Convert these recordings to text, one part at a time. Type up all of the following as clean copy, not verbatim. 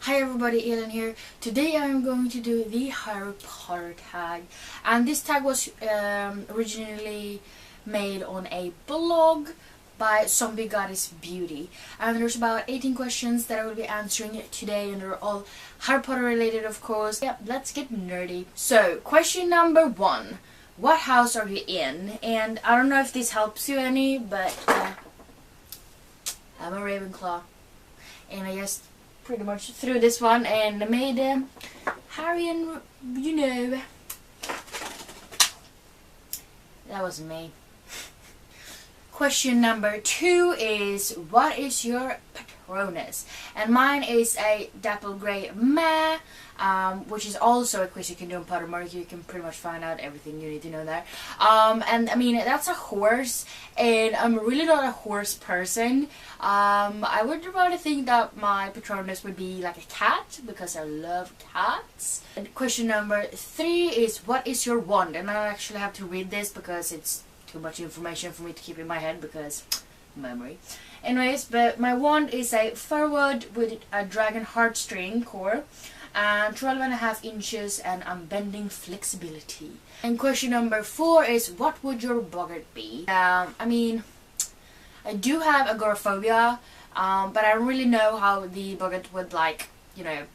Hi everybody, Ellen here. Today I'm going to do the Harry Potter tag, and this tag was originally made on a blog by Zombie Goddess Beauty, and there's about 18 questions that I will be answering today, and they're all Harry Potter related, of course. Yeah, let's get nerdy. So, question number 1. What house are you in? And I don't know if this helps you any, but I'm a Ravenclaw, and I just pretty much threw this one and made Harry and, that was me. Question number 2 is, what is your Patronus? And mine is a dapple grey mare, which is also a quiz you can do on Pottermore. You can pretty much find out everything you need to know there. And I mean, that's a horse, and I'm really not a horse person. I would rather think that my Patronus would be like a cat, because I love cats. And question number 3 is, what is your wand? And I actually have to read this because it's too much information for me to keep in my head because memory. Anyways, but my wand is a firwood with a dragon heartstring core and 12.5 inches and unbending flexibility. And question number 4 is, what would your boggart be? I mean, I do have agoraphobia, but I don't really know how the boggart would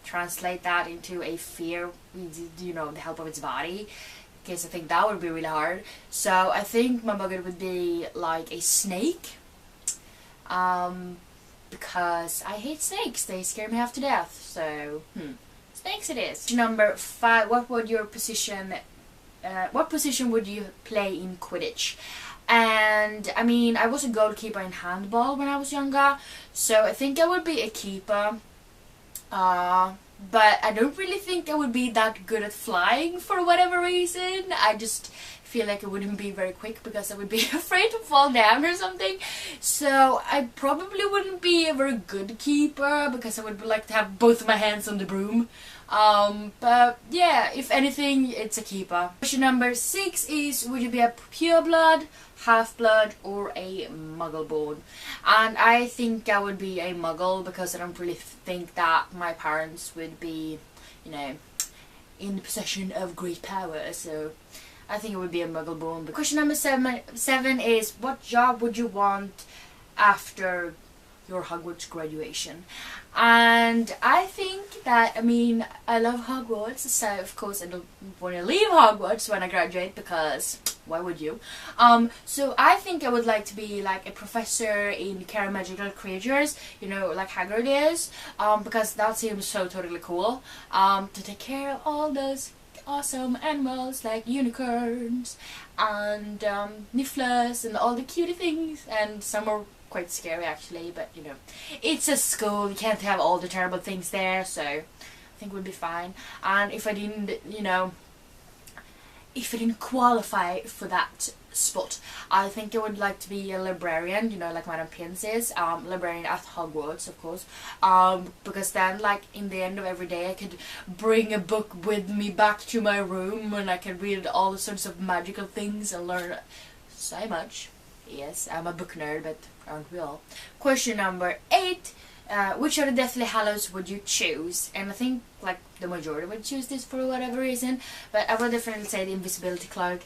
translate that into a fear with, the help of its body. Because I think that would be really hard. So I think my boggart would be like a snake. Because I hate snakes. They scare me half to death. So, snakes it is. Number 5. What would your position? What position would you play in Quidditch? And I mean, I was a goalkeeper in handball when I was younger. So I think I would be a keeper. But I don't really think I would be that good at flying for whatever reason. I just feel like I wouldn't be very quick because I would be afraid to fall down or something. So I probably wouldn't be a very good keeper because I would like to have both my hands on the broom. But yeah, if anything, it's a keeper. Question number 6 is, would you be a pureblood, half-blood, or a muggle-born? And I think I would be a muggle because I don't really think that my parents would be, in possession of great power. So I think it would be a muggle-born. Question number 7 is, what job would you want after your Hogwarts graduation? And I think that, I love Hogwarts, so of course I don't want to leave Hogwarts when I graduate because why would you? So I think I would like to be like a professor in care of magical creatures, like Hagrid is, because that seems so totally cool, to take care of all those awesome animals like unicorns and nifflers and all the cutie things, and some are quite scary actually, but it's a school, you can't have all the terrible things there, so I think we'll be fine. And if I didn't, if I didn't qualify for that spot, I think I would like to be a librarian, like Madame Pince is, librarian at Hogwarts, of course, because then, in the end of every day, I could bring a book with me back to my room, and I could read all sorts of magical things and learn so much. Yes, I'm a book nerd, but aren't we all? Question number 8. Which of the Deathly Hallows would you choose? And I think the majority would choose this for whatever reason, but I would definitely say the Invisibility Cloak,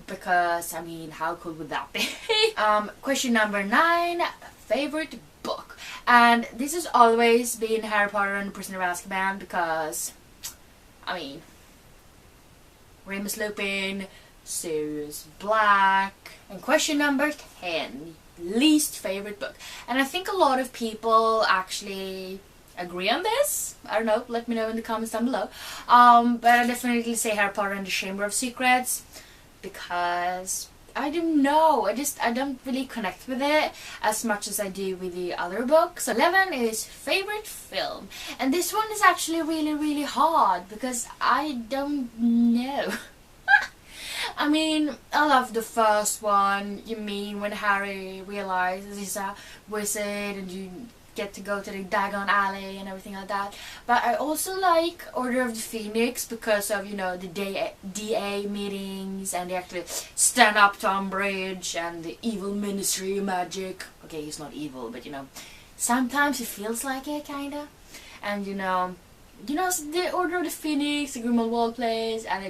because how cool would that be? Question number 9. Favorite book? And this has always been Harry Potter and the Prisoner of Azkaban because Remus Lupin, Sirius Black. And question number 10. Least favorite book. And I think a lot of people actually agree on this. I don't know, let me know in the comments down below. But I definitely say Harry Potter and the Chamber of Secrets because I don't know, I don't really connect with it as much as I do with the other books. 11 is favorite film. And this one is actually really, really hard because I don't know. I love the first one. You mean when Harry realizes he's a wizard and you get to go to the Diagon Alley and everything like that. But I also like Order of the Phoenix because of, the DA meetings and they actually stand up to Umbridge and the evil Ministry of Magic. Okay, he's not evil, but sometimes it feels like it, kinda. and the Order of the Phoenix, the Grimmauld plays, and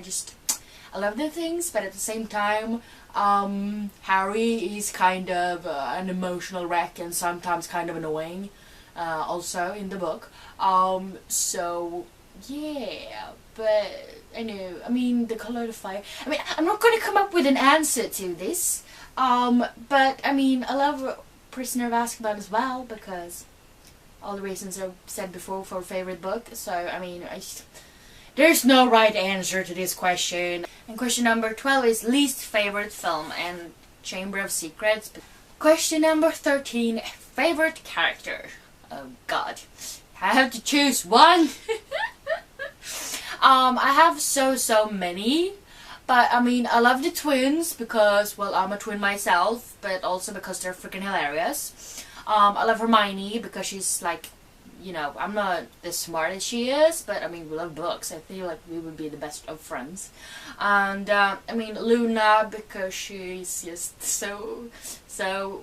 I love the things, but at the same time, Harry is kind of an emotional wreck and sometimes kind of annoying, also in the book. So yeah, but I know. I mean, the Color of Fire. I mean, I'm not going to come up with an answer to this. But I mean, I love Prisoner of Azkaban as well because all the reasons I've said before for favorite book. So I mean, there's no right answer to this question. And question number 12 is least favorite film and Chamber of Secrets. Question number 13, favorite character. Oh God, I have to choose one. I have so many, but I mean, I love the twins because, well, I'm a twin myself, but also because they're freaking hilarious. I love Hermione because she's like, I'm not as smart as she is, but I mean, we love books. I feel like we would be the best of friends. And I mean, Luna because she's just so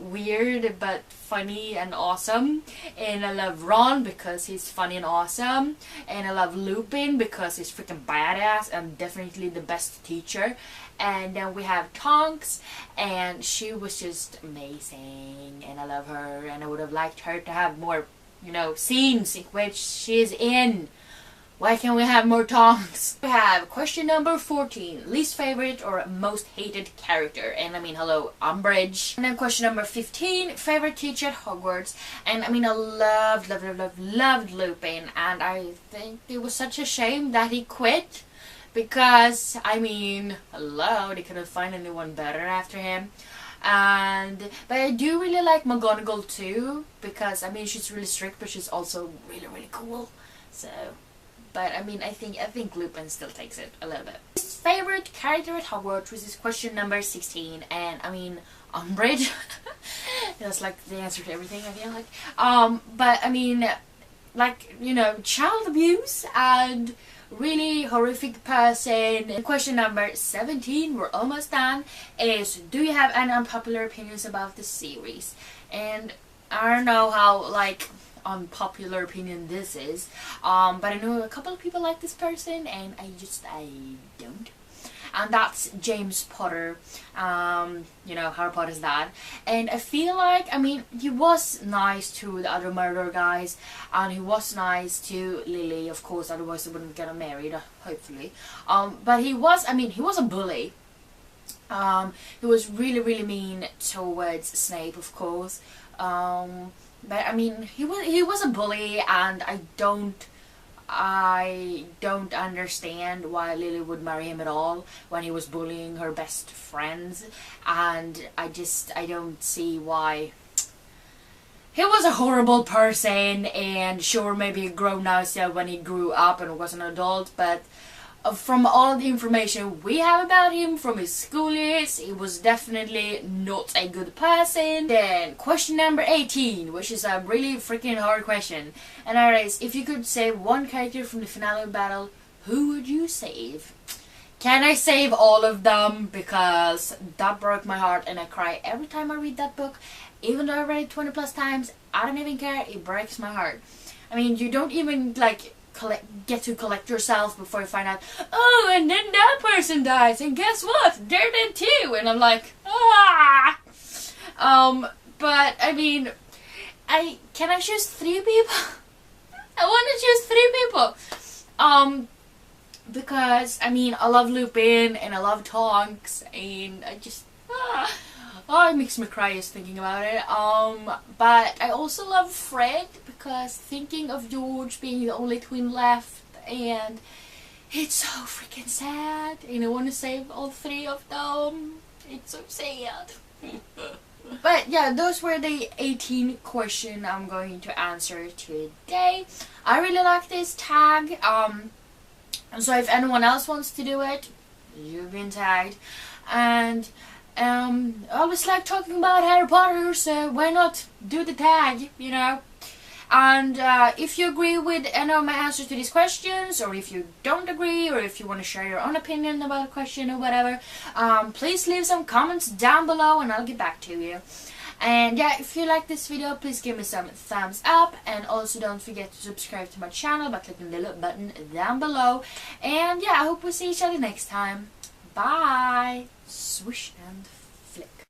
weird but funny and awesome. And I love Ron because he's funny and awesome. And I love Lupin because he's freaking badass and definitely the best teacher. And then we have Tonks, and she was just amazing, and I love her, and I would have liked her to have more scenes in which she's in. Why can't we have more Tonks? We have question number 14, least favorite or most hated character. And I mean, hello, Umbridge. And then question number 15, favorite teacher at Hogwarts. And I mean, I loved Lupin. And I think it was such a shame that he quit. Because, I mean, hello, they couldn't find anyone better after him. But I do really like McGonagall too, because I mean she's really strict, but she's also really cool. So, but I mean I think Lupin still takes it a little bit. His favorite character at Hogwarts, which is question number 16, and I mean Umbridge. That's like the answer to everything, I feel like. But I mean, like child abuse and really horrific person. Question number 17, we're almost done, is do you have any unpopular opinions about the series? And I don't know how like unpopular opinion this is, but I know a couple of people like this person and I don't. And that's James Potter, Harry Potter's dad. And I feel like, I mean, he was nice to the other murderer guys, and he was nice to Lily, of course, otherwise they wouldn't get married, hopefully. But he was a bully. He was really mean towards Snape, of course. But I mean, he was a bully, and I don't understand why Lily would marry him at all when he was bullying her best friends, and I don't see why. He was a horrible person, and sure, maybe he grew now when he grew up and was an adult, but from all the information we have about him from his school years, he was definitely not a good person. Then question number 18, which is a really freaking hard question, and that is, if you could save one character from the finale battle, who would you save? Can I save all of them? Because that broke my heart and I cry every time I read that book. Even though I read it 20 plus times, I don't even care, it breaks my heart. I mean, you don't even like get to collect yourself before you find out, oh, and then that person dies, and guess what? They're dead too, and I'm like, ah. But I mean, can I choose 3 people? I want to choose 3 people. Because I mean, I love Lupin and I love Tonks, and I just it makes me cry just thinking about it. But I also love Fred because thinking of George being the only twin left, and it's so freaking sad, and I want to save all 3 of them. It's so sad. But yeah, those were the 18 questions I'm going to answer today. I really like this tag. So if anyone else wants to do it, you've been tagged. And I always like talking about Harry Potter, so why not do the tag, And if you agree with any of my answers to these questions, or if you don't agree, or if you want to share your own opinion about a question or whatever, please leave some comments down below and I'll get back to you. And yeah, if you like this video, please give me some thumbs up, and also don't forget to subscribe to my channel by clicking the little button down below. And yeah, I hope we see each other next time. Bye! Swish and flick.